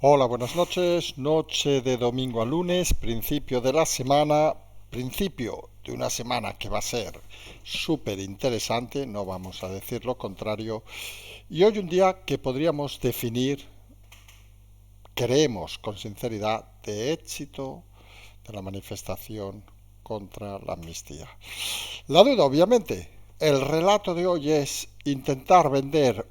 Hola, buenas noches. Noche de domingo a lunes, principio de la semana, principio de una semana que va a ser súper interesante, no vamos a decir lo contrario. Y hoy un día que podríamos definir, creemos con sinceridad, de éxito de la manifestación contra la amnistía. La duda, obviamente, el relato de hoy es intentar vender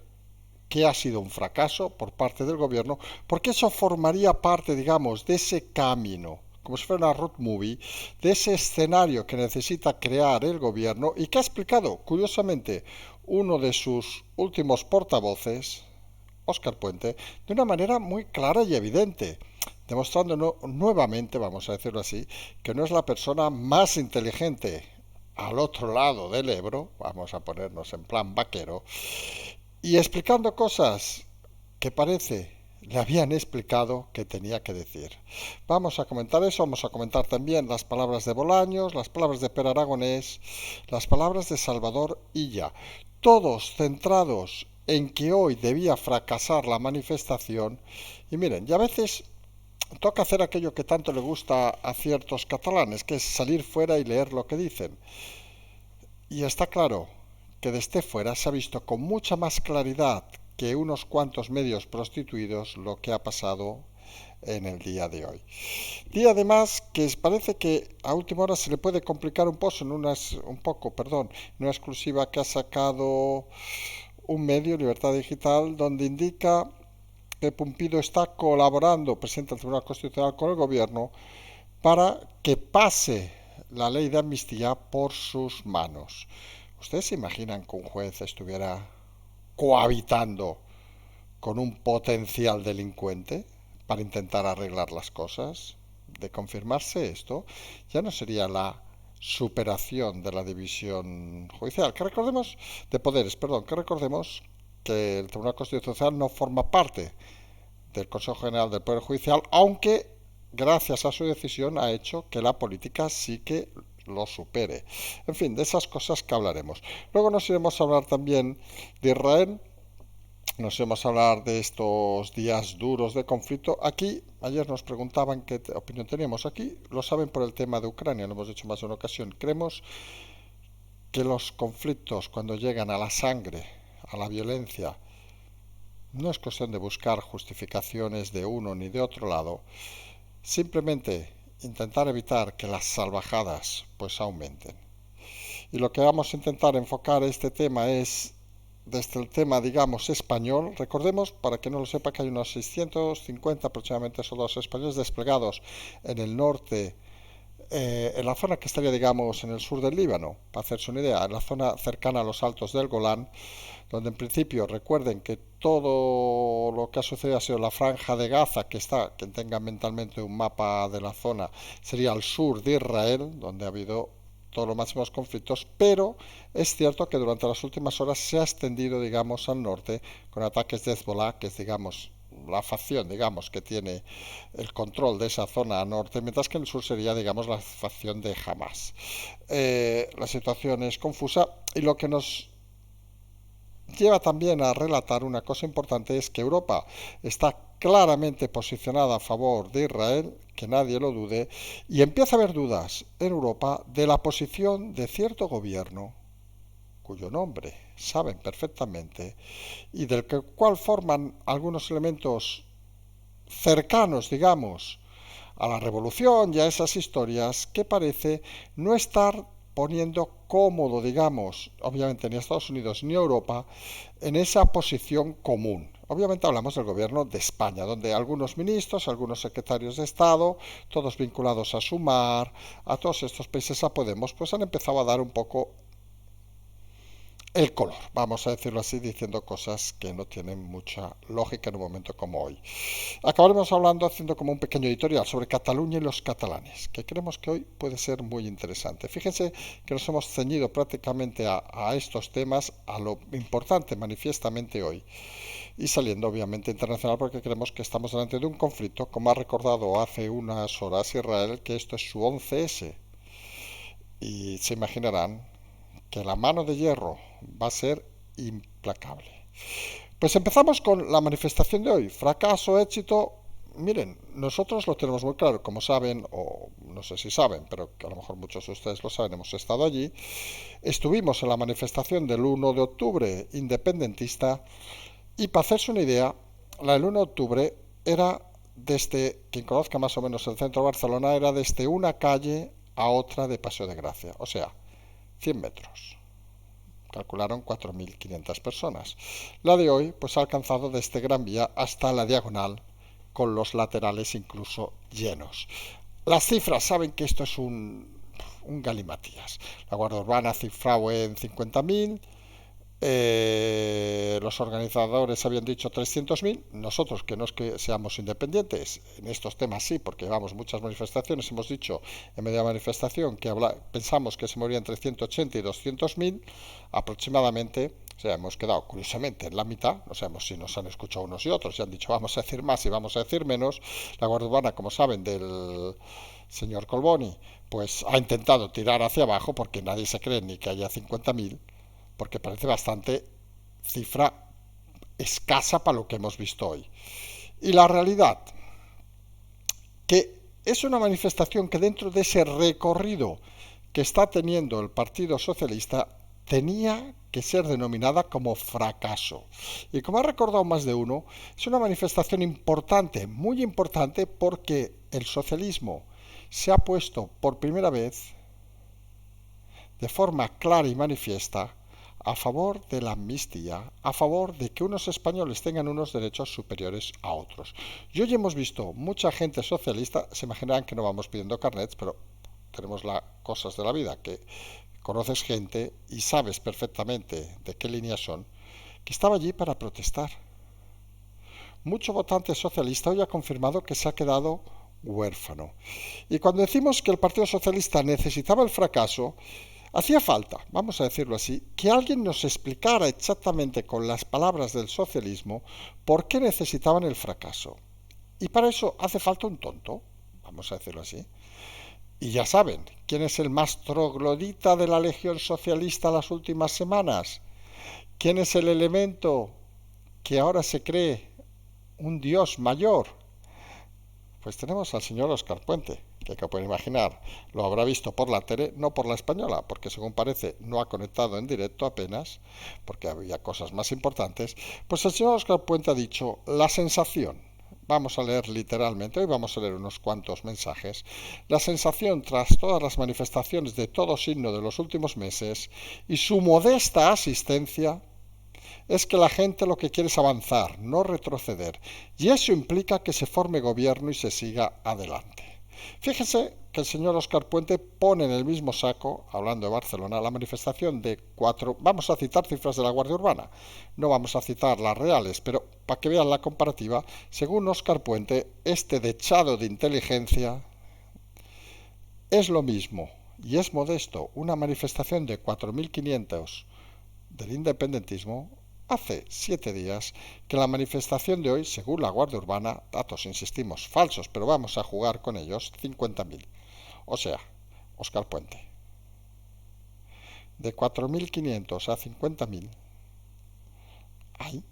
que ha sido un fracaso por parte del gobierno, porque eso formaría parte, digamos, de ese camino, como si fuera una road movie, de ese escenario que necesita crear el gobierno y que ha explicado, curiosamente, uno de sus últimos portavoces, Óscar Puente, de una manera muy clara y evidente, demostrando nuevamente, vamos a decirlo así, que no es la persona más inteligente al otro lado del Ebro, vamos a ponernos en plan vaquero, y explicando cosas que parece le habían explicado que tenía que decir. Vamos a comentar eso, vamos a comentar también las palabras de Bolaños, las palabras de Per Aragonés, las palabras de Salvador Illa, todos centrados en que hoy debía fracasar la manifestación. Y miren, y a veces toca hacer aquello que tanto le gusta a ciertos catalanes, que es salir fuera y leer lo que dicen. Y está claro que desde fuera se ha visto con mucha más claridad que unos cuantos medios prostituidos lo que ha pasado en el día de hoy. Día además que parece que a última hora se le puede complicar un poco, en una exclusiva que ha sacado un medio, Libertad Digital, donde indica que Pumpido está colaborando, presenta el Tribunal Constitucional con el gobierno, para que pase la ley de amnistía por sus manos. ¿Ustedes se imaginan que un juez estuviera cohabitando con un potencial delincuente para intentar arreglar las cosas? De confirmarse esto, ya no sería la superación de la división judicial, que recordemos, de poderes, perdón, que recordemos que el Tribunal Constitucional no forma parte del Consejo General del Poder Judicial, aunque gracias a su decisión ha hecho que la política sí que lo supere. En fin, de esas cosas que hablaremos. Luego nos iremos a hablar también de Israel, nos iremos a hablar de estos días duros de conflicto. Aquí, ayer nos preguntaban qué opinión teníamos. Aquí lo saben por el tema de Ucrania, lo hemos dicho más de una ocasión. Creemos que los conflictos, cuando llegan a la sangre, a la violencia, no es cuestión de buscar justificaciones de uno ni de otro lado, simplemente intentar evitar que las salvajadas pues aumenten. Y lo que vamos a intentar enfocar este tema es desde el tema, digamos, español. Recordemos, para que no lo sepa, que hay unos 650 aproximadamente soldados españoles desplegados en el norte, en la zona que estaría, digamos, en el sur del Líbano, para hacerse una idea, en la zona cercana a los altos del Golán, donde en principio recuerden que todo lo que ha sucedido ha sido la franja de Gaza, que está, quien tenga mentalmente un mapa de la zona, sería al sur de Israel, donde ha habido todos los máximos conflictos, pero es cierto que durante las últimas horas se ha extendido, digamos, al norte con ataques de Hezbollah, que es, digamos, la facción, digamos, que tiene el control de esa zona norte, mientras que en el sur sería, digamos, la facción de Hamas. La situación es confusa y lo que nos lleva también a relatar una cosa importante, es que Europa está claramente posicionada a favor de Israel, que nadie lo dude, y empieza a haber dudas en Europa de la posición de cierto gobierno cuyo nombre saben perfectamente y del cual forman algunos elementos cercanos, digamos, a la revolución y a esas historias, que parece no estar poniendo cómodo, digamos, obviamente ni Estados Unidos ni Europa, en esa posición común. Obviamente hablamos del gobierno de España, donde algunos ministros, algunos secretarios de Estado, todos vinculados a Sumar, a todos estos países, a Podemos, pues han empezado a dar un poco el color, vamos a decirlo así, diciendo cosas que no tienen mucha lógica en un momento como hoy. Acabaremos hablando, haciendo como un pequeño editorial sobre Cataluña y los catalanes, que creemos que hoy puede ser muy interesante. Fíjense que nos hemos ceñido prácticamente a estos temas, a lo importante manifiestamente hoy, y saliendo obviamente internacional, porque creemos que estamos delante de un conflicto, como ha recordado hace unas horas Israel, que esto es su 11S, y se imaginarán que la mano de hierro va a ser implacable. Pues empezamos con la manifestación de hoy. Fracaso, éxito, Miren, nosotros lo tenemos muy claro, como saben, o no sé si saben, pero que a lo mejor muchos de ustedes lo saben, hemos estado allí. Estuvimos en la manifestación del 1 de octubre independentista y para hacerse una idea, la del 1 de octubre era desde, quien conozca más o menos el centro de Barcelona, era desde una calle a otra de Paseo de Gracia, o sea, 100 metros. Calcularon 4.500 personas. La de hoy pues ha alcanzado desde Gran Vía hasta la Diagonal, con los laterales incluso llenos. Las cifras, saben que esto es un galimatías. La Guardia Urbana ha cifrado en 50.000, los organizadores habían dicho 300.000. Nosotros, que no es que seamos independientes, en estos temas sí, porque llevamos muchas manifestaciones, hemos dicho en media manifestación que pensamos que se morían entre 180 y 200.000 aproximadamente. O sea, hemos quedado curiosamente en la mitad, no sabemos si nos han escuchado unos y otros, y han dicho vamos a decir más y vamos a decir menos. La Guardia Urbana, como saben, del señor Colboni, pues ha intentado tirar hacia abajo porque nadie se cree ni que haya 50.000, porque parece bastante cifra escasa para lo que hemos visto hoy. Y la realidad, que es una manifestación que dentro de ese recorrido que está teniendo el Partido Socialista tenía que ser denominada como fracaso. Y como ha recordado más de uno, es una manifestación importante, muy importante, porque el socialismo se ha puesto por primera vez de forma clara y manifiesta a favor de la amnistía, a favor de que unos españoles tengan unos derechos superiores a otros. Y hoy hemos visto mucha gente socialista, se imaginarán que no vamos pidiendo carnets, pero tenemos las cosas de la vida, que conoces gente y sabes perfectamente de qué línea son, que estaba allí para protestar. Mucho votante socialista hoy ha confirmado que se ha quedado huérfano. Y cuando decimos que el Partido Socialista necesitaba el fracaso, hacía falta, vamos a decirlo así, que alguien nos explicara exactamente con las palabras del socialismo por qué necesitaban el fracaso. Y para eso hace falta un tonto, vamos a decirlo así. Y ya saben, ¿quién es el más troglodita de la Legión Socialista las últimas semanas? ¿Quién es el elemento que ahora se cree un dios mayor? Pues tenemos al señor Óscar Puente, que pueden imaginar, lo habrá visto por la tele, no por la española, porque según parece no ha conectado en directo apenas, porque había cosas más importantes. Pues el señor Óscar Puente ha dicho, la sensación, vamos a leer literalmente, hoy vamos a leer unos cuantos mensajes, la sensación tras todas las manifestaciones de todo signo de los últimos meses y su modesta asistencia, es que la gente lo que quiere es avanzar, no retroceder, y eso implica que se forme gobierno y se siga adelante. Fíjese que el señor Óscar Puente pone en el mismo saco, hablando de Barcelona, la manifestación de vamos a citar cifras de la Guardia Urbana, no vamos a citar las reales, pero para que vean la comparativa, según Óscar Puente, este dechado de inteligencia es lo mismo, y es modesto, una manifestación de 4.500 del independentismo hace 7 días que la manifestación de hoy, según la Guardia Urbana, datos, insistimos, falsos, pero vamos a jugar con ellos, 50.000. O sea, Óscar Puente. De 4.500 a 50.000 hay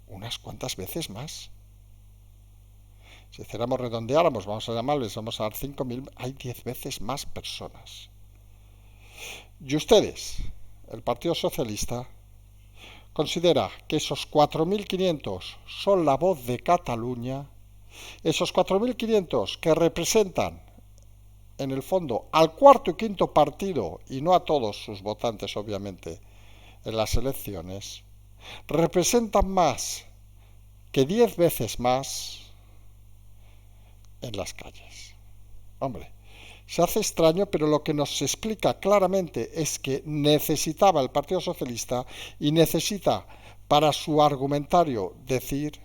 unas cuantas veces más. Si hiciéramos redondeáramos, vamos a llamarles, vamos a dar 5.000, hay 10 veces más personas. Y ustedes, el Partido Socialista, considera que esos 4.500 son la voz de Cataluña, esos 4.500 que representan en el fondo al cuarto y quinto partido, y no a todos sus votantes obviamente, en las elecciones, representan más que 10 veces más en las calles. Hombre, se hace extraño, pero lo que nos explica claramente es que necesitaba el Partido Socialista y necesita para su argumentario decir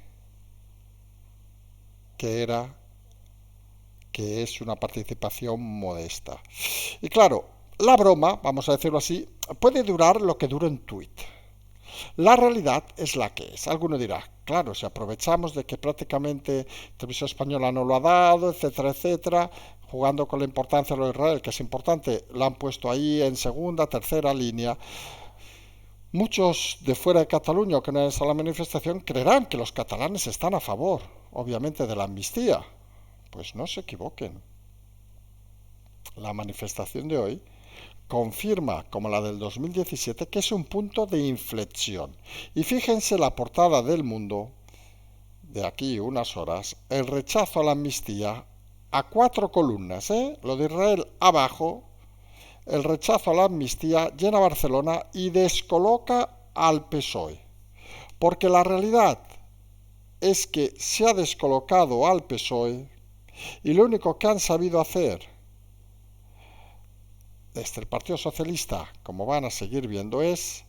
que es una participación modesta. Y claro, la broma, vamos a decirlo así, puede durar lo que dure un tuit. La realidad es la que es. Alguno dirá, claro, si aprovechamos de que prácticamente Televisión Española no lo ha dado, etcétera, etcétera, jugando con la importancia de lo de Israel, que es importante, la han puesto ahí en segunda, tercera línea. Muchos de fuera de Cataluña o que no han estado en la manifestación creerán que los catalanes están a favor. obviamente, de la amnistía. Pues no se equivoquen. La manifestación de hoy confirma, como la del 2017, que es un punto de inflexión. Y fíjense la portada del Mundo, de aquí unas horas, el rechazo a la amnistía a 4 columnas, lo de Israel abajo, el rechazo a la amnistía llena Barcelona y descoloca al PSOE. Porque la realidad es que se ha descolocado al PSOE y lo único que han sabido hacer desde el Partido Socialista, como van a seguir viendo, es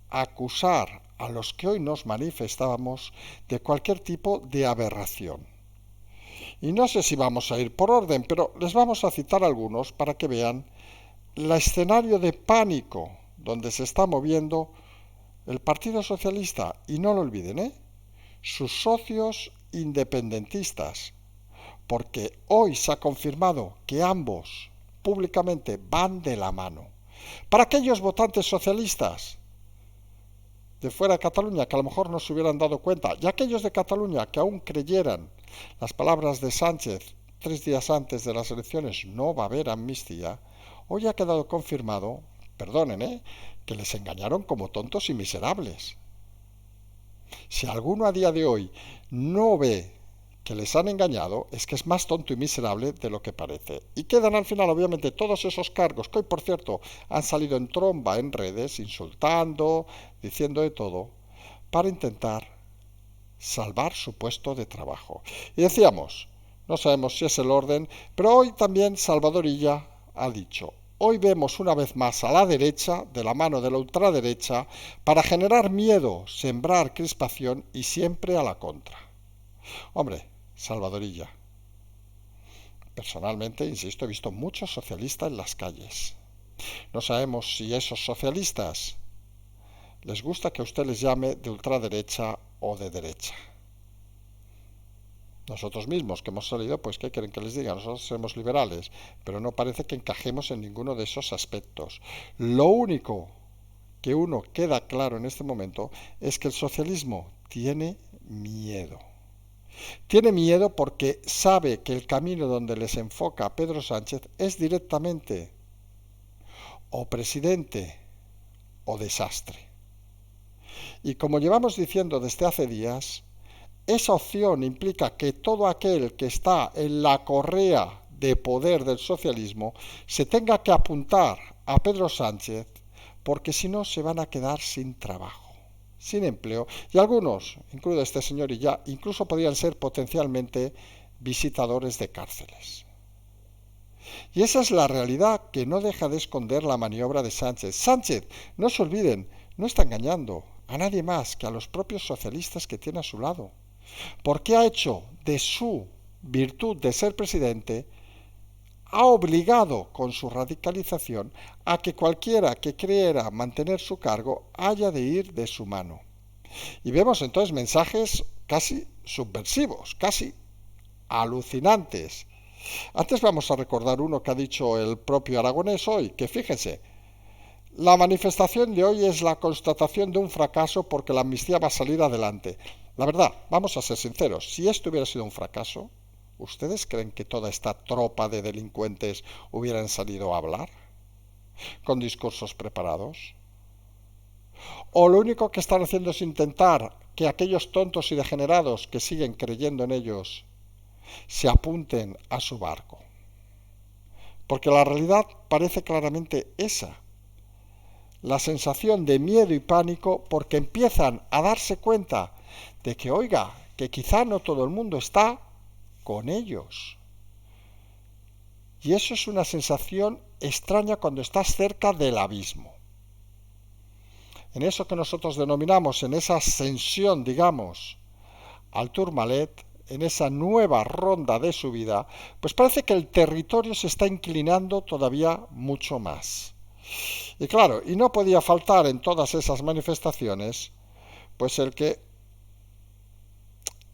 acusar a los que hoy nos manifestábamos de cualquier tipo de aberración. Y no sé si vamos a ir por orden, pero les vamos a citar algunos para que vean el escenario de pánico donde se está moviendo el Partido Socialista. Y no lo olviden, sus socios independentistas, porque hoy se ha confirmado que ambos públicamente van de la mano. Para aquellos votantes socialistas de fuera de Cataluña que a lo mejor no se hubieran dado cuenta, y aquellos de Cataluña que aún creyeran las palabras de Sánchez 3 días antes de las elecciones, no va a haber amnistía, hoy ha quedado confirmado, perdonen, que les engañaron como tontos y miserables. Si alguno a día de hoy no ve que les han engañado, es que es más tonto y miserable de lo que parece. Y quedan al final, obviamente, todos esos cargos que hoy, por cierto, han salido en tromba en redes, insultando, diciendo de todo, para intentar salvar su puesto de trabajo. Y decíamos, no sabemos si es el orden, pero hoy también Salvador Illa ha dicho: hoy vemos una vez más a la derecha, de la mano de la ultraderecha, para generar miedo, sembrar crispación y siempre a la contra. Hombre, Salvador Illa, personalmente, insisto, he visto muchos socialistas en las calles. No sabemos si esos socialistas les gusta que usted les llame de ultraderecha o de derecha. Nosotros mismos que hemos salido, pues ¿qué quieren que les diga? Nosotros somos liberales, pero no parece que encajemos en ninguno de esos aspectos. Lo único que uno queda claro en este momento es que el socialismo tiene miedo. Tiene miedo porque sabe que el camino donde les enfoca a Pedro Sánchez es directamente o presidente o desastre. Y como llevamos diciendo desde hace días, esa opción implica que todo aquel que está en la correa de poder del socialismo se tenga que apuntar a Pedro Sánchez, porque si no se van a quedar sin trabajo, sin empleo, y algunos, incluido este señor y ya, incluso podrían ser potencialmente visitadores de cárceles. Y esa es la realidad que no deja de esconder la maniobra de Sánchez. Sánchez, no se olviden, no está engañando a nadie más que a los propios socialistas que tiene a su lado, porque ha hecho de su virtud de ser presidente, ha obligado con su radicalización a que cualquiera que creyera mantener su cargo haya de ir de su mano. Y vemos entonces mensajes casi subversivos, casi alucinantes. Antes vamos a recordar uno que ha dicho el propio Aragonés hoy, que fíjense, la manifestación de hoy es la constatación de un fracaso porque la amnistía va a salir adelante. La verdad, vamos a ser sinceros, si esto hubiera sido un fracaso, ¿ustedes creen que toda esta tropa de delincuentes hubieran salido a hablar? ¿Con discursos preparados? ¿O lo único que están haciendo es intentar que aquellos tontos y degenerados que siguen creyendo en ellos se apunten a su barco? Porque la realidad parece claramente esa. La sensación de miedo y pánico porque empiezan a darse cuenta de que, oiga, que quizá no todo el mundo está con ellos. Y eso es una sensación extraña cuando estás cerca del abismo. En eso que nosotros denominamos, en esa ascensión, digamos, al Tourmalet, en esa nueva ronda de subida, pues parece que el territorio se está inclinando todavía mucho más. Y claro, y no podía faltar en todas esas manifestaciones, pues el que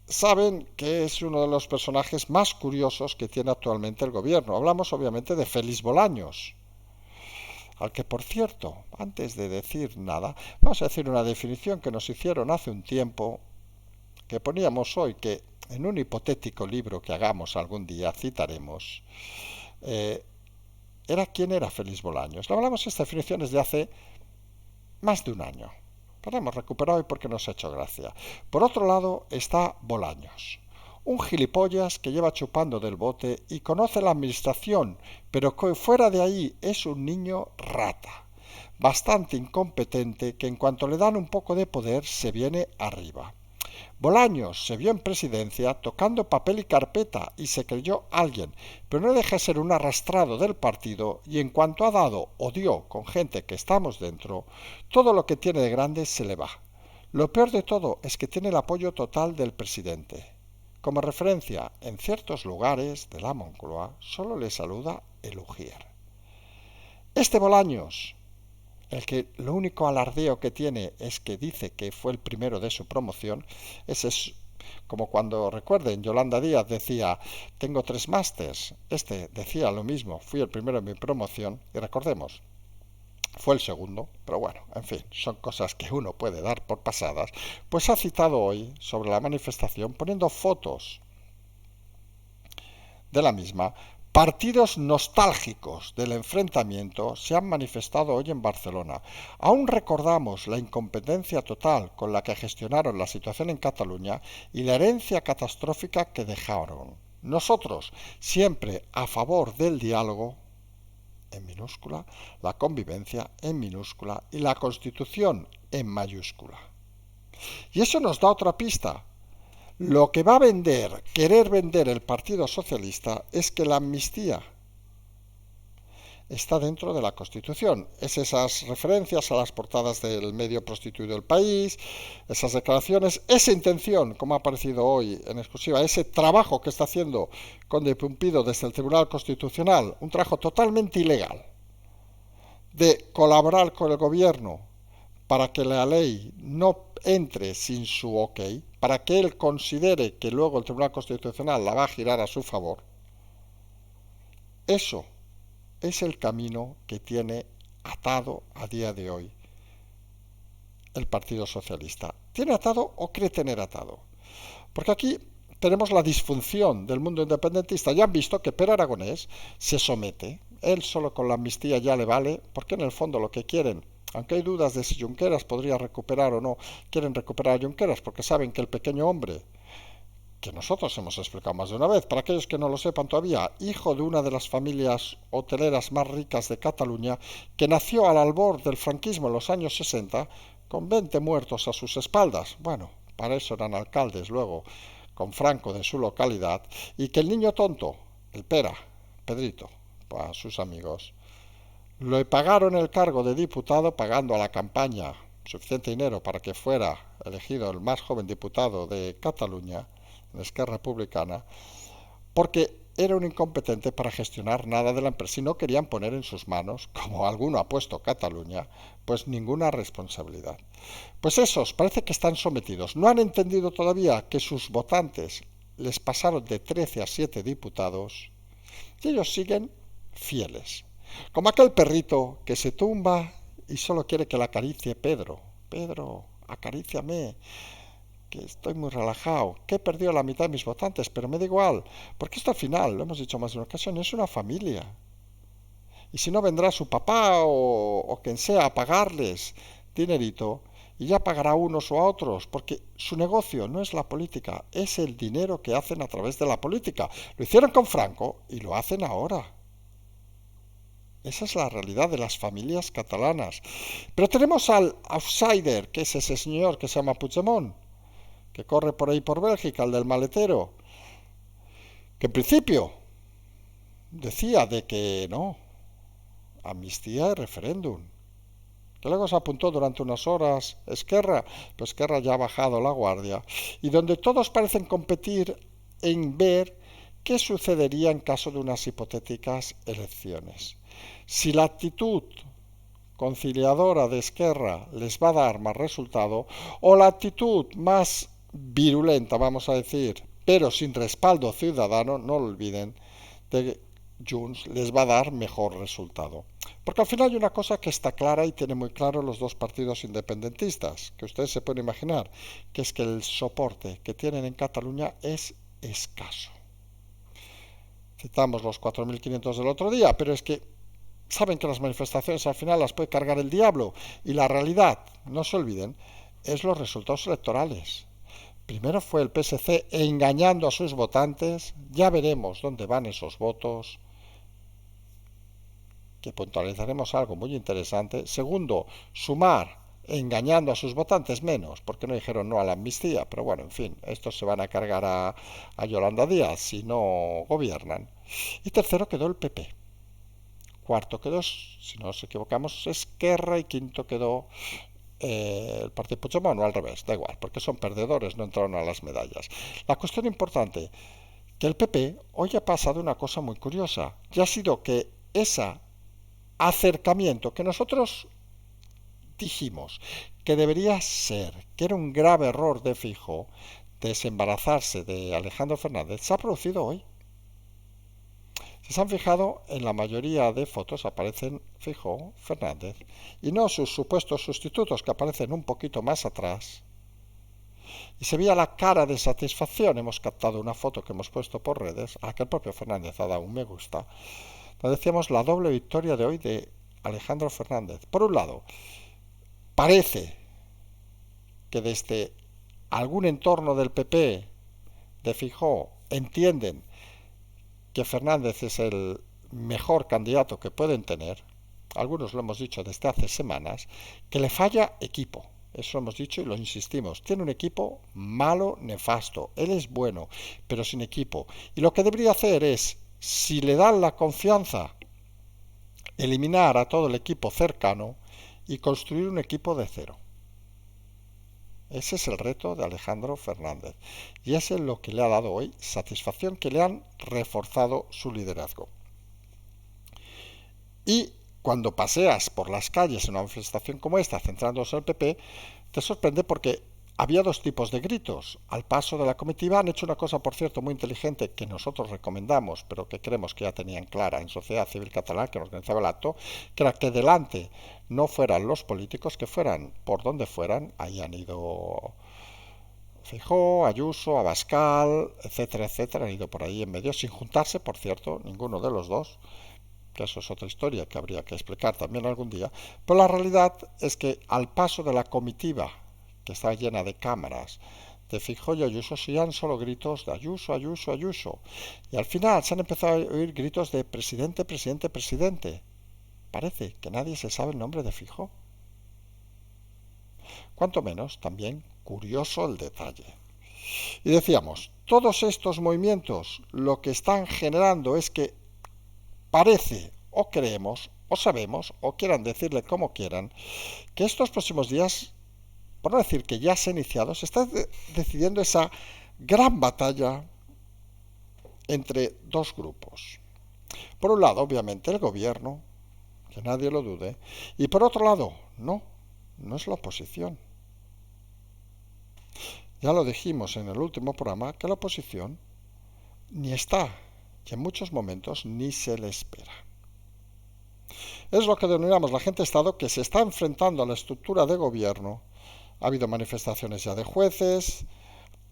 saben que es uno de los personajes más curiosos que tiene actualmente el gobierno. Hablamos obviamente de Félix Bolaños, al que, por cierto, antes de decir nada, vamos a decir una definición que nos hicieron hace un tiempo que poníamos hoy, que en un hipotético libro que hagamos algún día citaremos, eh, era quién era Félix Bolaños. Le hablamos esta definición desde hace más de un año. Pero la hemos recuperado hoy porque nos ha hecho gracia. Por otro lado está Bolaños, un gilipollas que lleva chupando del bote y conoce la administración, pero que fuera de ahí es un niño rata, bastante incompetente que en cuanto le dan un poco de poder se viene arriba. Bolaños se vio en presidencia tocando papel y carpeta y se creyó alguien, pero no deja de ser un arrastrado del partido y en cuanto ha dado o dio con gente que estamos dentro, todo lo que tiene de grande se le va. Lo peor de todo es que tiene el apoyo total del presidente. Como referencia, en ciertos lugares de la Moncloa solo le saluda el Ujier. Este Bolaños, el que lo único alardeo que tiene es que dice que fue el primero de su promoción, ese es como cuando, recuerden, Yolanda Díaz decía, tengo 3 másters, este decía lo mismo, fui el primero en mi promoción, y recordemos, fue el segundo, pero bueno, en fin, son cosas que uno puede dar por pasadas, pues ha citado hoy sobre la manifestación poniendo fotos de la misma. Partidos nostálgicos del enfrentamiento se han manifestado hoy en Barcelona. Aún recordamos la incompetencia total con la que gestionaron la situación en Cataluña y la herencia catastrófica que dejaron. Nosotros, siempre a favor del diálogo, en minúscula, la convivencia en minúscula y la Constitución en mayúscula. Y eso nos da otra pista. Lo que va a querer vender el Partido Socialista es que la amnistía está dentro de la Constitución. Es esas referencias a las portadas del medio prostituido del país, esas declaraciones, esa intención, como ha aparecido hoy en exclusiva, ese trabajo que está haciendo Conde Pumpido desde el Tribunal Constitucional, un trabajo totalmente ilegal, de colaborar con el gobierno para que la ley no entre sin su ok, para que él considere que luego el Tribunal Constitucional la va a girar a su favor, eso es el camino que tiene atado a día de hoy el Partido Socialista. ¿Tiene atado o cree tener atado? Porque aquí tenemos la disfunción del mundo independentista. Ya han visto que Pere Aragonés se somete. Él solo con la amnistía ya le vale, porque en el fondo lo que quieren, aunque hay dudas de si Junqueras podría recuperar o no, quieren recuperar a Junqueras porque saben que el pequeño hombre, que nosotros hemos explicado más de una vez, para aquellos que no lo sepan todavía, hijo de una de las familias hoteleras más ricas de Cataluña, que nació al albor del franquismo en los años 60, con 20 muertos a sus espaldas. Bueno, para eso eran alcaldes luego, con Franco de su localidad, y que el niño tonto, el Pedrito, para sus amigos, le pagaron el cargo de diputado pagando a la campaña suficiente dinero para que fuera elegido el más joven diputado de Cataluña, en Esquerra Republicana, porque era un incompetente para gestionar nada de la empresa y no querían poner en sus manos, como alguno ha puesto Cataluña, pues ninguna responsabilidad. Pues esos parece que están sometidos. No han entendido todavía que sus votantes les pasaron de 13 a 7 diputados y ellos siguen fieles. Como aquel perrito que se tumba y solo quiere que la acaricie Pedro. Pedro, acaríciame, que estoy muy relajado, que he perdido la mitad de mis votantes, pero me da igual, porque esto al final, lo hemos dicho más de una ocasión, es una familia. Y si no vendrá su papá o quien sea a pagarles dinerito, y ya pagará unos o a otros, porque su negocio no es la política, es el dinero que hacen a través de la política. Lo hicieron con Franco y lo hacen ahora. Esa es la realidad de las familias catalanas. Pero tenemos al outsider, que es ese señor que se llama Puigdemont, que corre por ahí por Bélgica, el del maletero, que en principio decía de que no, amnistía y referéndum, que luego se apuntó durante unas horas Esquerra, pero Esquerra ya ha bajado la guardia, y donde todos parecen competir en ver qué sucedería en caso de unas hipotéticas elecciones. Si la actitud conciliadora de Esquerra les va a dar más resultado, o la actitud más virulenta, vamos a decir, pero sin respaldo ciudadano, no lo olviden, de Junts les va a dar mejor resultado. Porque al final hay una cosa que está clara y tiene muy claro los dos partidos independentistas, que ustedes se pueden imaginar, que es que el soporte que tienen en Cataluña es escaso. Citamos los 4.500 del otro día, pero es que saben que las manifestaciones al final las puede cargar el diablo y la realidad, no se olviden, es los resultados electorales. Primero fue el PSC engañando a sus votantes, ya veremos dónde van esos votos, que puntualizaremos algo muy interesante. Segundo, Sumar engañando a sus votantes menos, porque no dijeron no a la amnistía, pero bueno, en fin, estos se van a cargar a Yolanda Díaz si no gobiernan. Y tercero quedó el PP. Cuarto quedó, si no nos equivocamos, Esquerra y quinto quedó el Partido Puigdemont, o al revés, da igual, porque son perdedores, no entraron a las medallas. La cuestión importante, que el PP hoy ha pasado una cosa muy curiosa, y ha sido que ese acercamiento que nosotros dijimos que debería ser, que era un grave error de Feijóo, desembarazarse de Alejandro Fernández, se ha producido hoy. Si se han fijado, en la mayoría de fotos aparecen Feijóo, Fernández, y no sus supuestos sustitutos que aparecen un poquito más atrás. Y se veía la cara de satisfacción. Hemos captado una foto que hemos puesto por redes, a la que el propio Fernández ha dado un me gusta, donde decíamos la doble victoria de hoy de Alejandro Fernández. Por un lado, parece que desde algún entorno del PP de Feijóo entienden que Fernández es el mejor candidato que pueden tener, algunos lo hemos dicho desde hace semanas, que le falla equipo. Eso lo hemos dicho y lo insistimos. Tiene un equipo malo, nefasto. Él es bueno, pero sin equipo. Y lo que debería hacer es, si le dan la confianza, eliminar a todo el equipo cercano y construir un equipo de cero. Ese es el reto de Alejandro Fernández. Y ese es lo que le ha dado hoy satisfacción, que le han reforzado su liderazgo. Y cuando paseas por las calles en una manifestación como esta, centrándose en el PP, te sorprende porque había dos tipos de gritos. Al paso de la comitiva han hecho una cosa, por cierto, muy inteligente que nosotros recomendamos, pero que creemos que ya tenían clara en Sociedad Civil Catalana, que organizaba el acto, que era que delante no fueran los políticos, que fueran por donde fueran. Ahí han ido Feijóo, Ayuso, Abascal, etcétera, etcétera, han ido por ahí en medio, sin juntarse, por cierto, ninguno de los dos, que eso es otra historia que habría que explicar también algún día, pero la realidad es que al paso de la comitiva, que está llena de cámaras, de Feijóo y Ayuso, se oían solo gritos de Ayuso, Ayuso, Ayuso, y al final se han empezado a oír gritos de presidente, presidente, presidente. Parece que nadie se sabe el nombre de Feijóo. Cuanto menos, también curioso el detalle. Y decíamos, todos estos movimientos lo que están generando es que parece, o creemos, o sabemos, o quieran decirle como quieran, que estos próximos días, por no decir que ya se ha iniciado, se está decidiendo esa gran batalla entre dos grupos. Por un lado, obviamente, el gobierno, que nadie lo dude, y por otro lado, no es la oposición. Ya lo dijimos en el último programa, que la oposición ni está, y en muchos momentos ni se le espera. Es lo que denominamos la gente Estado, que se está enfrentando a la estructura de gobierno. Ha habido manifestaciones ya de jueces,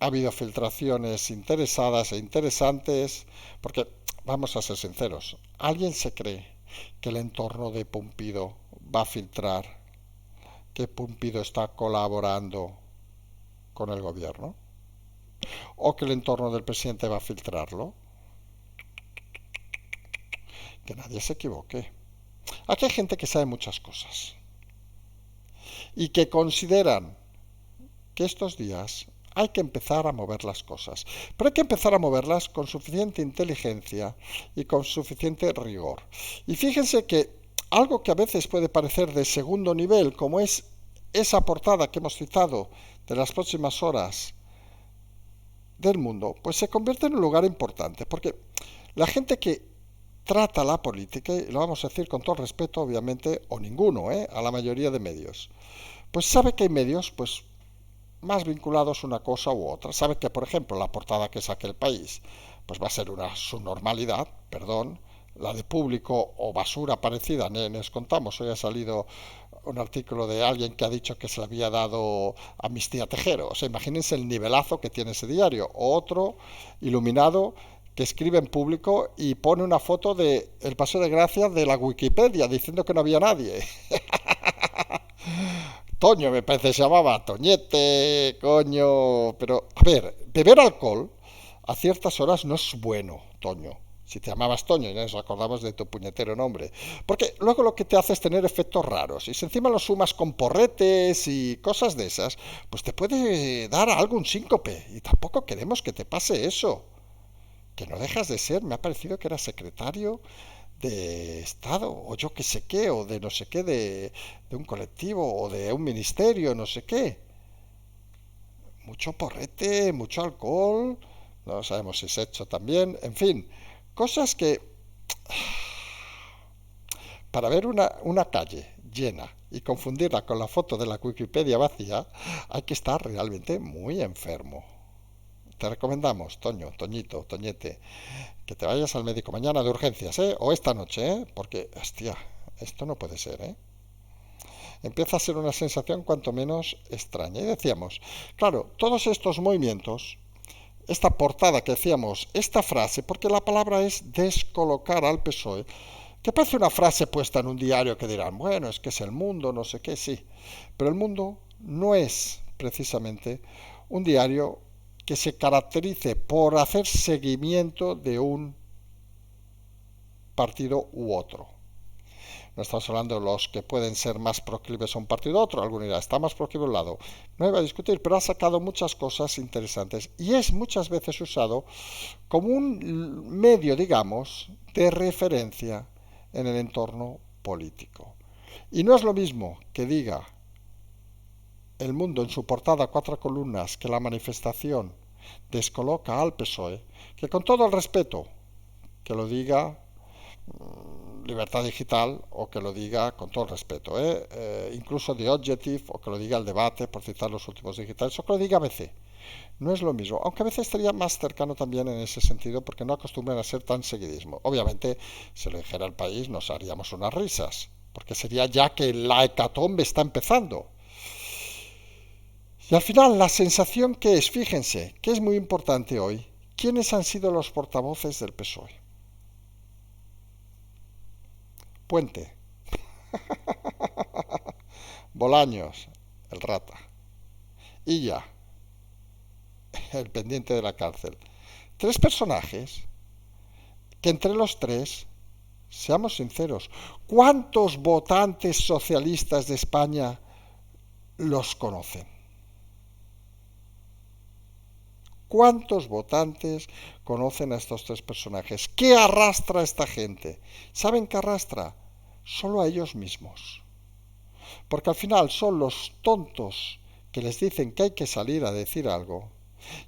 ha habido filtraciones interesadas e interesantes, porque vamos a ser sinceros, ¿alguien se cree que el entorno de Pumpido va a filtrar que Pumpido está colaborando con el gobierno? ¿O que el entorno del presidente va a filtrarlo? Que nadie se equivoque. Aquí hay gente que sabe muchas cosas y que consideran que estos días hay que empezar a mover las cosas, pero hay que empezar a moverlas con suficiente inteligencia y con suficiente rigor. Y fíjense que algo que a veces puede parecer de segundo nivel, como es esa portada que hemos citado de las próximas horas del mundo, pues se convierte en un lugar importante, porque la gente que trata la política, y lo vamos a decir con todo respeto, obviamente, o ninguno, a la mayoría de medios, pues sabe que hay medios, pues más vinculados a una cosa u otra. Sabe que, por ejemplo, la portada que saque el país, pues va a ser una subnormalidad, perdón, la de Público o basura parecida. Les contamos, hoy ha salido un artículo de alguien que ha dicho que se le había dado amnistía a Tejero. O sea, imagínense el nivelazo que tiene ese diario. O otro iluminado que escribe en Público y pone una foto de el Paseo de Gracia de la Wikipedia diciendo que no había nadie. Toño, me parece que se llamaba Toñete, coño. Pero, a ver, beber alcohol a ciertas horas no es bueno, Toño. Si te llamabas Toño y nos acordamos de tu puñetero nombre. Porque luego lo que te hace es tener efectos raros. Y si encima lo sumas con porretes y cosas de esas, pues te puede dar algún síncope. Y tampoco queremos que te pase eso. Que no dejas de ser, me ha parecido que era secretario de Estado, o yo que sé qué, o de no sé qué, de un colectivo, o de un ministerio, no sé qué. Mucho porrete, mucho alcohol, no sabemos si sexo también, en fin, cosas que para ver una calle llena y confundirla con la foto de la Wikipedia vacía, hay que estar realmente muy enfermo. Te recomendamos, Toño, Toñito, Toñete, que te vayas al médico mañana de urgencias, ¿eh? O esta noche, ¿eh? Porque, hostia, esto no puede ser, ¿eh? Empieza a ser una sensación cuanto menos extraña. Y decíamos, claro, todos estos movimientos, esta portada que decíamos, esta frase, porque la palabra es descolocar al PSOE, que parece una frase puesta en un diario que dirán, bueno, es que es el mundo, no sé qué, sí. Pero el mundo no es precisamente un diario que se caracterice por hacer seguimiento de un partido u otro. No estamos hablando de los que pueden ser más proclives a un partido u otro. Alguno dirá, está más proclive a un lado. No iba a discutir, pero ha sacado muchas cosas interesantes y es muchas veces usado como un medio, digamos, de referencia en el entorno político. Y no es lo mismo que diga El Mundo en su portada a cuatro columnas que la manifestación descoloca al PSOE, que con todo el respeto que lo diga Libertad Digital o que lo diga con todo el respeto, incluso The Objective o que lo diga El Debate, por citar los últimos digitales, o que lo diga ABC. No es lo mismo, aunque a veces estaría más cercano también en ese sentido porque no acostumbran a ser tan seguidismo. Obviamente, si lo dijera el país nos haríamos unas risas, porque sería ya que la hecatombe está empezando. Y al final, la sensación que es, fíjense, que es muy importante hoy, ¿quiénes han sido los portavoces del PSOE? Puente, Bolaños, el rata, Illa, el pendiente de la cárcel. Tres personajes que entre los tres, seamos sinceros, ¿cuántos votantes socialistas de España los conocen? ¿Cuántos votantes conocen a estos tres personajes? ¿Qué arrastra esta gente? ¿Saben qué arrastra? Solo a ellos mismos. Porque al final son los tontos que les dicen que hay que salir a decir algo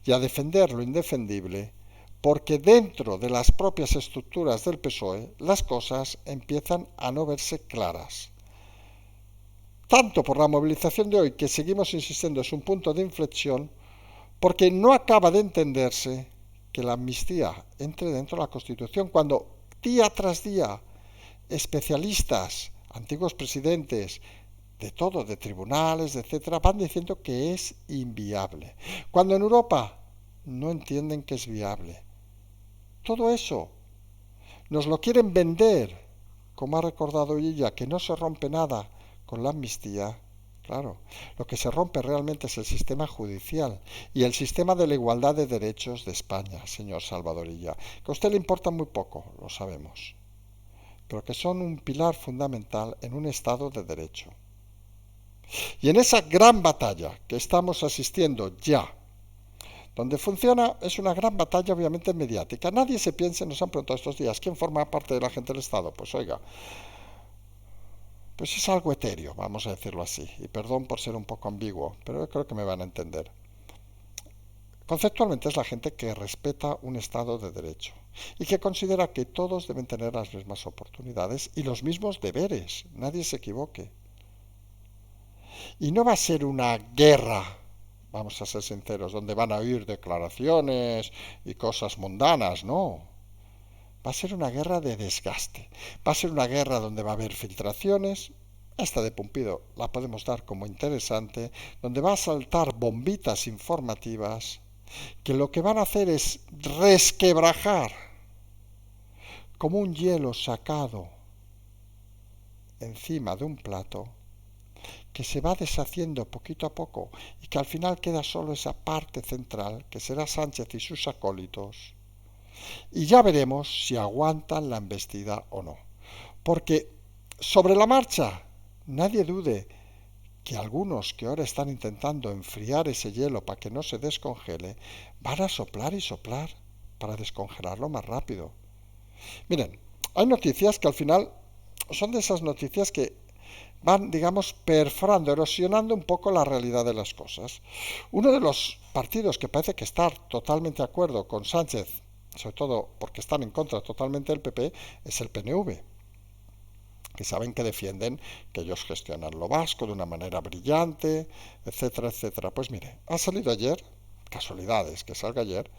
y a defender lo indefendible, porque dentro de las propias estructuras del PSOE las cosas empiezan a no verse claras. Tanto por la movilización de hoy, que seguimos insistiendo es un punto de inflexión, porque no acaba de entenderse que la amnistía entre dentro de la Constitución, cuando día tras día especialistas, antiguos presidentes, de todo, de tribunales, etcétera, van diciendo que es inviable. Cuando en Europa no entienden que es viable. Todo eso nos lo quieren vender, como ha recordado ella, que no se rompe nada con la amnistía. Claro, lo que se rompe realmente es el sistema judicial y el sistema de la igualdad de derechos de España, señor Salvadorilla, que a usted le importa muy poco, lo sabemos, pero que son un pilar fundamental en un Estado de Derecho. Y en esa gran batalla que estamos asistiendo ya, donde funciona, es una gran batalla obviamente mediática. Nadie se piensa, nos han preguntado estos días, ¿quién forma parte de la gente del Estado? Pues oiga, pues es algo etéreo, vamos a decirlo así. Y perdón por ser un poco ambiguo, pero yo creo que me van a entender. Conceptualmente es la gente que respeta un Estado de Derecho y que considera que todos deben tener las mismas oportunidades y los mismos deberes. Nadie se equivoque. Y no va a ser una guerra, vamos a ser sinceros, donde van a oír declaraciones y cosas mundanas, no. Va a ser una guerra de desgaste. Va a ser una guerra donde va a haber filtraciones. Esta de Pumpido la podemos dar como interesante, donde va a saltar bombitas informativas que lo que van a hacer es resquebrajar como un hielo sacado encima de un plato que se va deshaciendo poquito a poco y que al final queda solo esa parte central que será Sánchez y sus acólitos. Y ya veremos si aguantan la embestida o no. Porque sobre la marcha, nadie dude que algunos que ahora están intentando enfriar ese hielo para que no se descongele, van a soplar y soplar para descongelarlo más rápido. Miren, hay noticias que al final son de esas noticias que van, digamos, perforando, erosionando un poco la realidad de las cosas. Uno de los partidos que parece que está totalmente de acuerdo con Sánchez, sobre todo porque están en contra totalmente del PP, es el PNV, que saben que defienden que ellos gestionan lo vasco de una manera brillante, etcétera, etcétera. Pues mire, ha salido ayer, casualidades que salga ayer,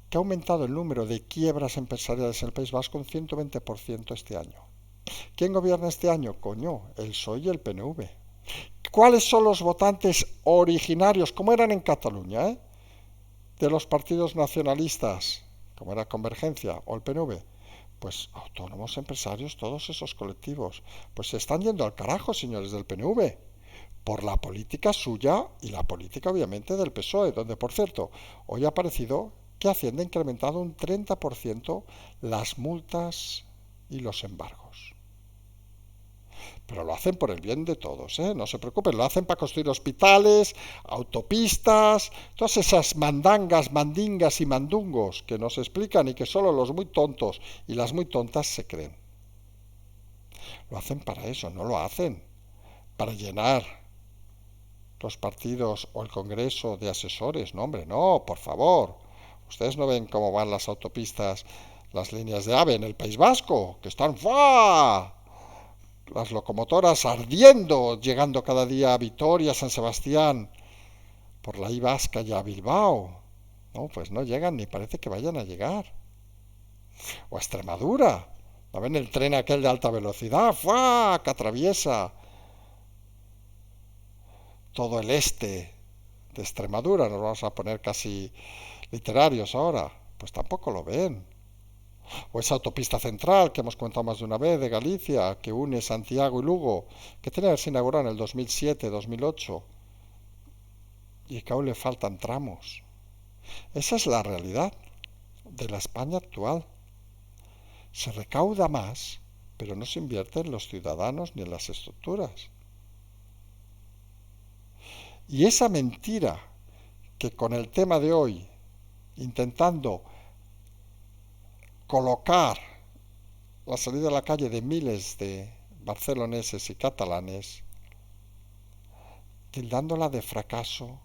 que ha aumentado el número de quiebras empresariales en el País Vasco un 120% este año. ¿Quién gobierna este año? Coño, el PSOE y el PNV. ¿Cuáles son los votantes originarios, como eran en Cataluña, de los partidos nacionalistas, como era Convergencia o el PNV? Pues autónomos, empresarios, todos esos colectivos. Pues se están yendo al carajo, señores del PNV, por la política suya y la política obviamente del PSOE, donde por cierto, hoy ha aparecido que Hacienda ha incrementado un 30% las multas y los embargos. Pero lo hacen por el bien de todos, ¿eh? No se preocupen, lo hacen para construir hospitales, autopistas, todas esas mandangas, mandingas y mandungos que nos explican y que solo los muy tontos y las muy tontas se creen. Lo hacen para eso, no lo hacen para llenar los partidos o el Congreso de asesores. No, hombre, no, por favor. Ustedes no ven cómo van las autopistas, las líneas de AVE en el País Vasco, que están ¡fua! Las locomotoras ardiendo, llegando cada día a Vitoria, San Sebastián, por la I vasca y a Bilbao. No, pues no llegan ni parece que vayan a llegar. O a Extremadura. ¿No ven el tren aquel de alta velocidad? ¡Fua! Que atraviesa todo el este de Extremadura. Nos vamos a poner casi literarios ahora. Pues tampoco lo ven. O esa autopista central que hemos contado más de una vez de Galicia, que une Santiago y Lugo, que tiene que haberse inaugurado en el 2007-2008 y que aún le faltan tramos. Esa es la realidad de la España actual. Se recauda más, pero no se invierte en los ciudadanos ni en las estructuras. Y esa mentira que con el tema de hoy, intentando colocar la salida a la calle de miles de barceloneses y catalanes, tildándola de fracaso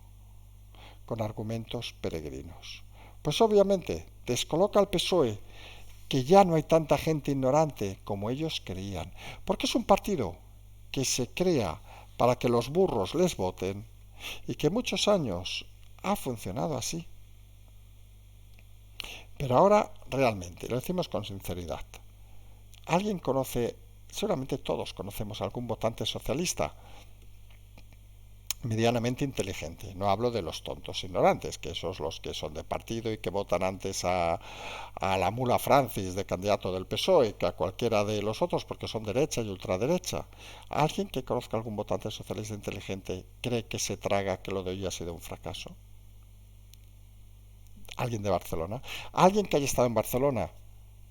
con argumentos peregrinos. Pues obviamente descoloca al PSOE, que ya no hay tanta gente ignorante como ellos creían, porque es un partido que se crea para que los burros les voten y que muchos años ha funcionado así. Pero ahora realmente, lo decimos con sinceridad, ¿alguien conoce, seguramente todos conocemos a algún votante socialista medianamente inteligente? No hablo de los tontos ignorantes, que esos los que son de partido y que votan antes a la mula Francis de candidato del PSOE que a cualquiera de los otros porque son derecha y ultraderecha. ¿Alguien que conozca algún votante socialista inteligente cree que se traga que lo de hoy ha sido un fracaso? ¿Alguien de Barcelona? ¿Alguien que haya estado en Barcelona?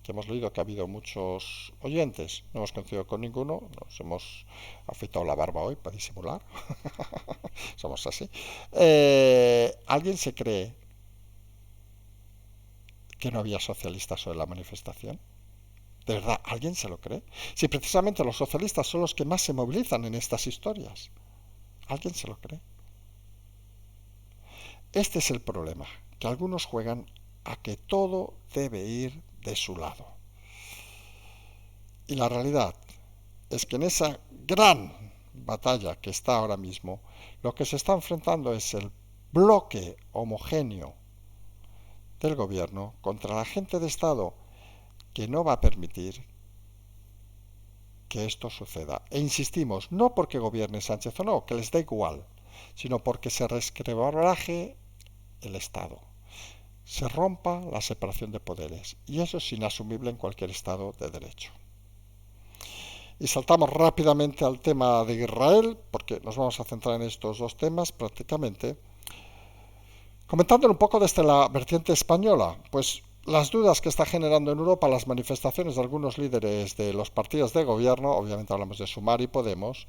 Que hemos leído que ha habido muchos oyentes, no hemos coincidido con ninguno, nos hemos afeitado la barba hoy para disimular, somos así. ¿Alguien se cree que no había socialistas sobre la manifestación? ¿De verdad alguien se lo cree? Si precisamente los socialistas son los que más se movilizan en estas historias, ¿alguien se lo cree? Este es el problema, que algunos juegan a que todo debe ir de su lado. Y la realidad es que en esa gran batalla que está ahora mismo, lo que se está enfrentando es el bloque homogéneo del gobierno contra la gente de Estado que no va a permitir que esto suceda. E insistimos, no porque gobierne Sánchez o no, que les da igual, sino porque se resquebraje el Estado, se rompa la separación de poderes, y eso es inasumible en cualquier Estado de derecho. Y saltamos rápidamente al tema de Israel, porque nos vamos a centrar en estos dos temas prácticamente. Comentándolo un poco desde la vertiente española, pues las dudas que está generando en Europa las manifestaciones de algunos líderes de los partidos de gobierno, obviamente hablamos de Sumar y Podemos,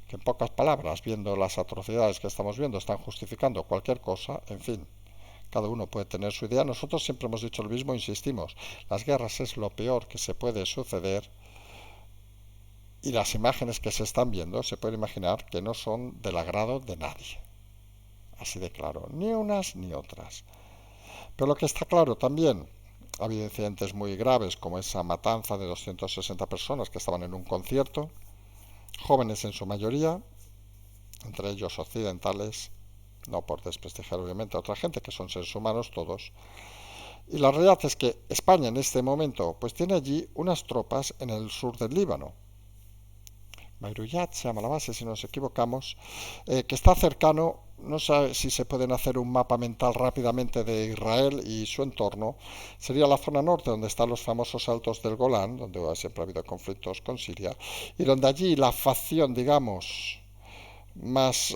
que en pocas palabras, viendo las atrocidades que estamos viendo, están justificando cualquier cosa, en fin, cada uno puede tener su idea. Nosotros siempre hemos dicho lo mismo, insistimos, las guerras es lo peor que se puede suceder y las imágenes que se están viendo se puede imaginar que no son del agrado de nadie. Así de claro, ni unas ni otras. Pero lo que está claro también, ha habido incidentes muy graves como esa matanza de 260 personas que estaban en un concierto, jóvenes en su mayoría, entre ellos occidentales, no por desprestigiar obviamente a otra gente que son seres humanos todos. Y la realidad es que España en este momento pues tiene allí unas tropas en el sur del Líbano, Mayruyat se llama la base, si nos equivocamos, que está cercano, no sé si se pueden hacer un mapa mental rápidamente de Israel y su entorno, sería la zona norte donde están los famosos Altos del Golán, donde siempre ha habido conflictos con Siria, y donde allí la facción, digamos, más,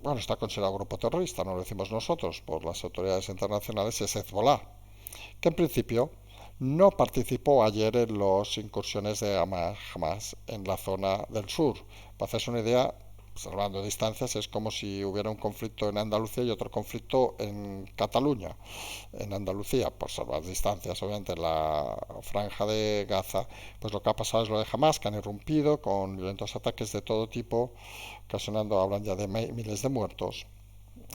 bueno, está considerado grupo terrorista, no lo decimos nosotros, por las autoridades internacionales, es Hezbollah, que en principio no participó ayer en las incursiones de Hamas en la zona del sur. Para hacerse una idea, salvando distancias, es como si hubiera un conflicto en Andalucía y otro conflicto en Cataluña. En Andalucía, por salvar distancias, obviamente en la franja de Gaza, pues lo que ha pasado es lo de Hamas, que han irrumpido con violentos ataques de todo tipo, ocasionando, hablan ya de miles de muertos.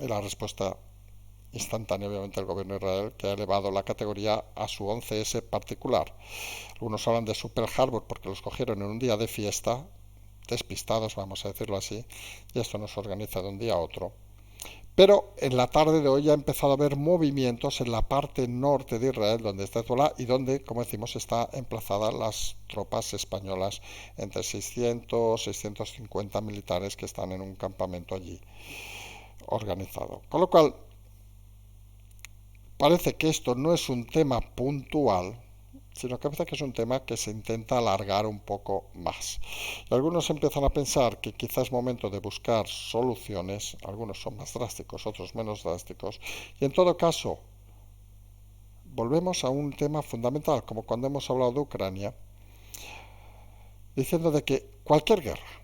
Y la respuesta instantánea, obviamente, el gobierno de Israel, que ha elevado la categoría a su 11S particular. Algunos hablan de Super Harbor porque los cogieron en un día de fiesta, despistados, vamos a decirlo así, y esto no se organiza de un día a otro. Pero en la tarde de hoy ha empezado a haber movimientos en la parte norte de Israel, donde está Hezbollah y donde, como decimos, está emplazadas las tropas españolas, entre 600 y 650 militares que están en un campamento allí organizado. Con lo cual, parece que esto no es un tema puntual, sino que parece que es un tema que se intenta alargar un poco más. Y algunos empiezan a pensar que quizás es momento de buscar soluciones, algunos son más drásticos, otros menos drásticos, y en todo caso, volvemos a un tema fundamental, como cuando hemos hablado de Ucrania, diciendo de que cualquier guerra,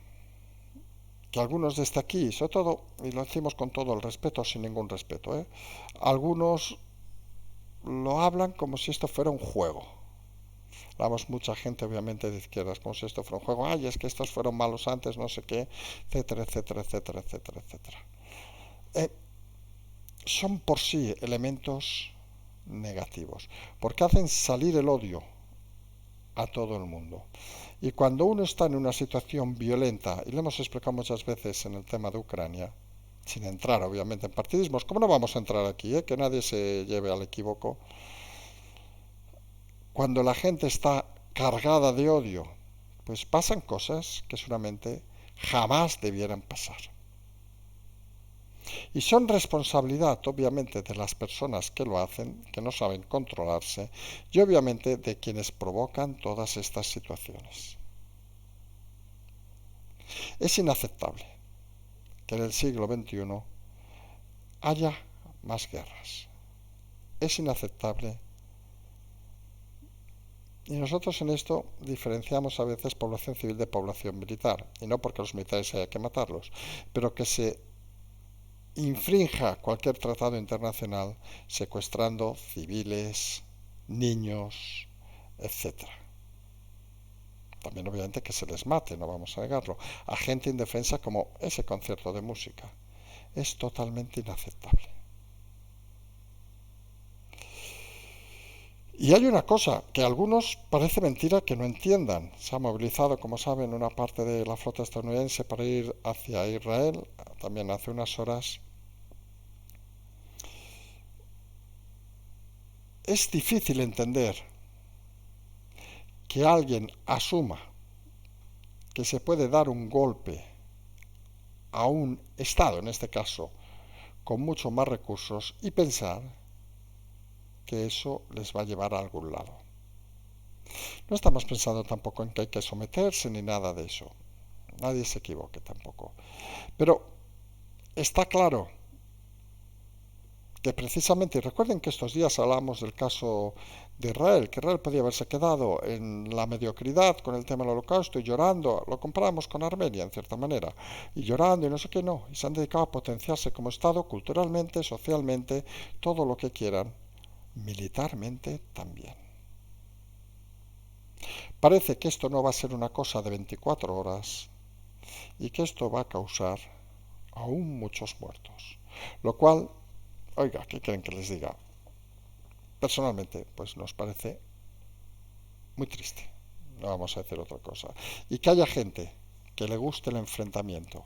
que algunos desde aquí, sobre todo, y lo decimos con todo el respeto, sin ningún respeto, algunos lo hablan como si esto fuera un juego. Hablamos mucha gente, obviamente, de izquierdas, como si esto fuera un juego. Ay, es que estos fueron malos antes, no sé qué, etcétera, etcétera, etcétera, etcétera, etcétera. Son por sí elementos negativos, porque hacen salir el odio a todo el mundo. Y cuando uno está en una situación violenta, y lo hemos explicado muchas veces en el tema de Ucrania, sin entrar obviamente en partidismos, como no vamos a entrar aquí, que nadie se lleve al equívoco, cuando la gente está cargada de odio, pues pasan cosas que seguramente jamás debieran pasar. Y son responsabilidad, obviamente, de las personas que lo hacen, que no saben controlarse, y obviamente de quienes provocan todas estas situaciones. Es inaceptable que en el siglo XXI haya más guerras. Es inaceptable. Y nosotros en esto diferenciamos a veces población civil de población militar, y no porque los militares haya que matarlos, pero que se infrinja cualquier tratado internacional secuestrando civiles, niños, etcétera. También obviamente que se les mate, no vamos a negarlo, a gente indefensa como ese concierto de música. Es totalmente inaceptable. Y hay una cosa que a algunos parece mentira que no entiendan. Se ha movilizado, como saben, una parte de la flota estadounidense para ir hacia Israel, también hace unas horas. Es difícil entender que alguien asuma que se puede dar un golpe a un Estado, en este caso, con mucho más recursos y pensar que eso les va a llevar a algún lado. No estamos pensando tampoco en que hay que someterse ni nada de eso. Nadie se equivoque tampoco. Pero está claro que precisamente, y recuerden que estos días hablamos del caso de Israel, que Israel podía haberse quedado en la mediocridad con el tema del holocausto y llorando, lo comparamos con Armenia en cierta manera, y llorando y no sé qué no, y se han dedicado a potenciarse como Estado culturalmente, socialmente, todo lo que quieran, militarmente también. Parece que esto no va a ser una cosa de 24 horas y que esto va a causar aún muchos muertos, lo cual, oiga, ¿qué quieren que les diga? Personalmente, pues nos parece muy triste, no vamos a decir otra cosa. Y que haya gente que le guste el enfrentamiento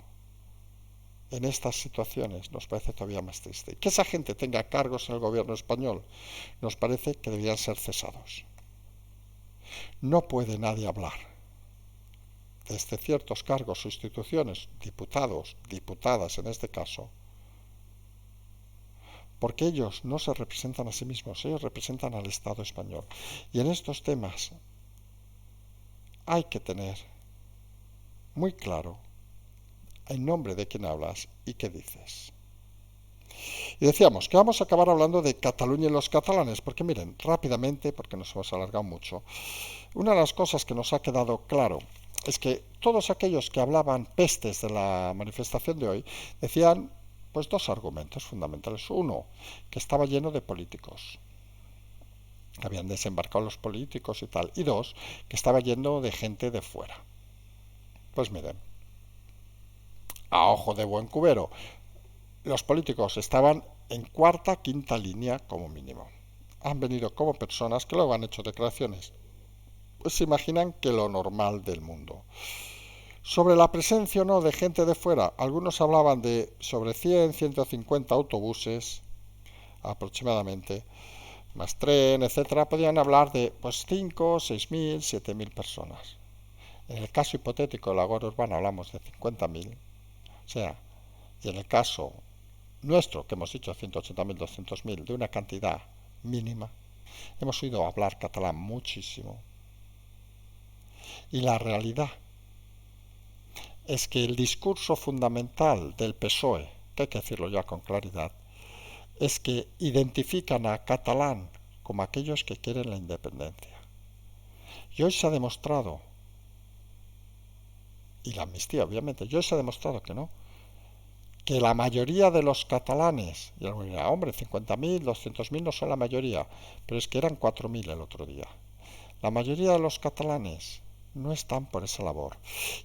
en estas situaciones nos parece todavía más triste. Y que esa gente tenga cargos en el gobierno español nos parece que deberían ser cesados. No puede nadie hablar desde ciertos cargos o instituciones, diputados, diputadas en este caso, porque ellos no se representan a sí mismos, ellos representan al Estado español. Y en estos temas hay que tener muy claro en nombre de quién hablas y qué dices. Y decíamos que vamos a acabar hablando de Cataluña y los catalanes, porque miren, rápidamente, porque nos hemos alargado mucho, una de las cosas que nos ha quedado claro es que todos aquellos que hablaban pestes de la manifestación de hoy decían pues dos argumentos fundamentales. Uno, que estaba lleno de políticos, que habían desembarcado los políticos y tal. Y dos, que estaba lleno de gente de fuera. Pues miren, a ojo de buen cubero, los políticos estaban en cuarta, quinta línea como mínimo. Han venido como personas que luego han hecho declaraciones. Pues se imaginan que lo normal del mundo. Sobre la presencia o no de gente de fuera, algunos hablaban de sobre 100, 150 autobuses aproximadamente, más tren, etcétera, podían hablar de pues 5, 6.000, 7.000 personas. En el caso hipotético de la Guardia Urbana hablamos de 50.000, o sea, y en el caso nuestro, que hemos dicho 180.000, 200.000, de una cantidad mínima, hemos oído hablar catalán muchísimo. Y la realidad es que el discurso fundamental del PSOE, que hay que decirlo ya con claridad, es que identifican a catalán como aquellos que quieren la independencia. Y hoy se ha demostrado, y la amnistía obviamente, y hoy se ha demostrado que no, que la mayoría de los catalanes, y alguien dirá, hombre, 50.000, 200.000 no son la mayoría, pero es que eran 4.000 el otro día. La mayoría de los catalanes no están por esa labor.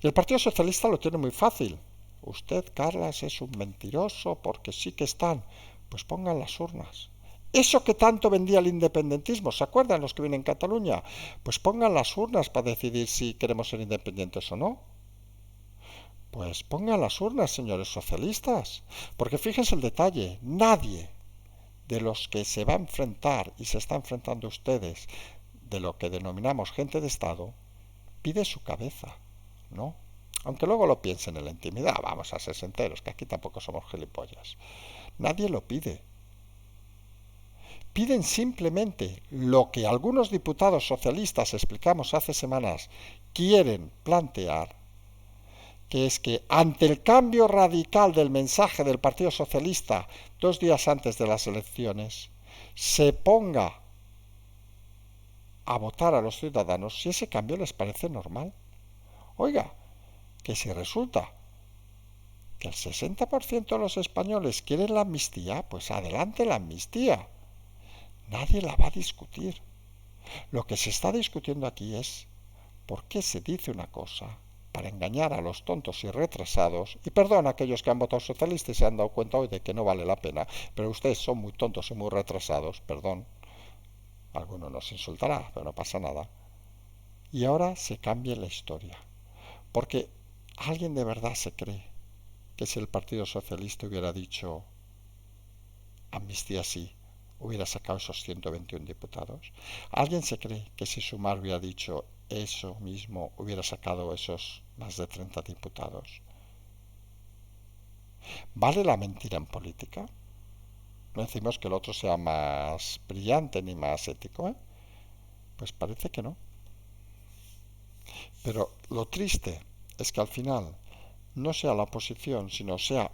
Y el Partido Socialista lo tiene muy fácil. Usted, Carlas, es un mentiroso porque sí que están. Pues pongan las urnas. Eso que tanto vendía el independentismo, ¿se acuerdan los que vienen en Cataluña? Pues pongan las urnas para decidir si queremos ser independientes o no. Pues pongan las urnas, señores socialistas. Porque fíjense el detalle, nadie de los que se va a enfrentar y se está enfrentando ustedes, de lo que denominamos gente de Estado, pide su cabeza, ¿no? Aunque luego lo piensen en la intimidad, vamos a ser sinceros, que aquí tampoco somos gilipollas. Nadie lo pide. Piden simplemente lo que algunos diputados socialistas, explicamos hace semanas, quieren plantear, que es que ante el cambio radical del mensaje del Partido Socialista 2 días antes de las elecciones, se ponga a votar a los ciudadanos si ese cambio les parece normal. Oiga, que si resulta que el 60% de los españoles quieren la amnistía, pues adelante la amnistía. Nadie la va a discutir. Lo que se está discutiendo aquí es por qué se dice una cosa para engañar a los tontos y retrasados, y perdón a aquellos que han votado socialista y se han dado cuenta hoy de que no vale la pena, pero ustedes son muy tontos y muy retrasados, perdón, alguno nos insultará, pero no pasa nada, y ahora se cambia la historia, porque alguien de verdad se cree que si el Partido Socialista hubiera dicho amnistía sí, hubiera sacado esos 121 diputados. ¿Alguien se cree que si Sumar hubiera dicho eso mismo hubiera sacado esos más de 30 diputados. ¿Vale la mentira en política? No decimos que el otro sea más brillante ni más ético, ¿eh? Pues parece que no. Pero lo triste es que al final no sea la oposición, sino sea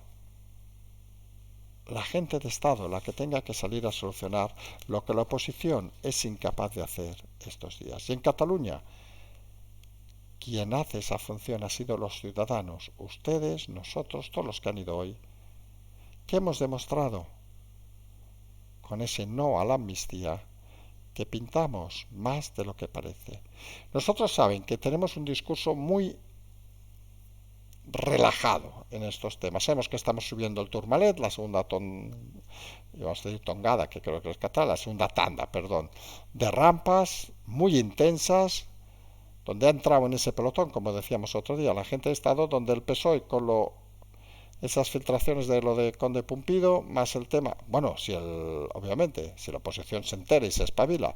la gente de Estado la que tenga que salir a solucionar lo que la oposición es incapaz de hacer estos días. Y en Cataluña, quien hace esa función ha sido los ciudadanos, ustedes, nosotros, todos los que han ido hoy. ¿Qué hemos demostrado con ese no a la amnistía? Que pintamos más de lo que parece. Nosotros saben que tenemos un discurso muy relajado en estos temas. Sabemos que estamos subiendo el Tourmalet, la segunda vamos a decir tongada, que creo que es catalán, la segunda tanda, perdón, de rampas muy intensas, donde ha entrado en ese pelotón, como decíamos otro día, la gente de Estado, donde el PSOE con esas filtraciones de lo de Conde Pumpido, más el tema, bueno, obviamente, si la oposición se entera y se espabila,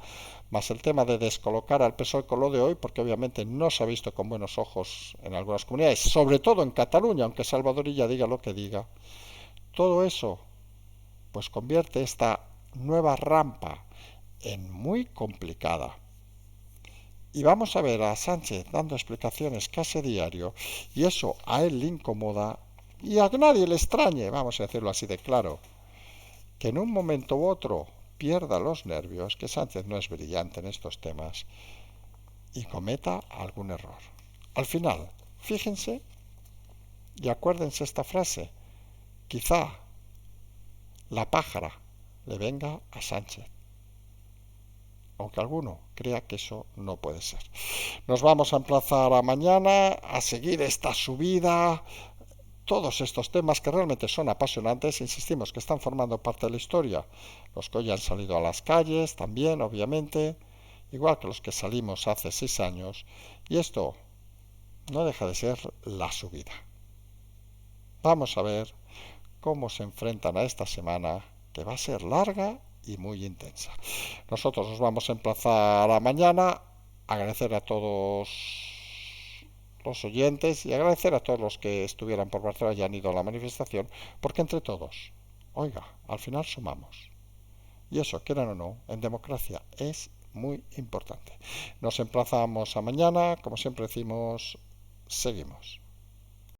más el tema de descolocar al PSOE con lo de hoy, porque obviamente no se ha visto con buenos ojos en algunas comunidades, sobre todo en Cataluña, aunque Salvador Illa diga lo que diga. Todo eso, pues convierte esta nueva rampa en muy complicada. Y vamos a ver a Sánchez dando explicaciones casi diario, y eso a él le incomoda y a nadie le extrañe, vamos a decirlo así de claro, que en un momento u otro pierda los nervios, que Sánchez no es brillante en estos temas, y cometa algún error. Al final, fíjense y acuérdense esta frase, quizá la pájara le venga a Sánchez, aunque alguno crea que eso no puede ser. Nos vamos a emplazar a mañana a seguir esta subida, todos estos temas que realmente son apasionantes, insistimos que están formando parte de la historia, los que hoy han salido a las calles también, obviamente, igual que los que salimos hace 6 años, y esto no deja de ser la subida. Vamos a ver cómo se enfrentan a esta semana, que va a ser larga y muy intensa. Nosotros nos vamos a emplazar a mañana, agradecer a todos los oyentes y agradecer a todos los que estuvieran por Barcelona y han ido a la manifestación, porque entre todos, oiga, al final sumamos. Y eso, quieran o no, en democracia es muy importante. Nos emplazamos a mañana, como siempre decimos, seguimos.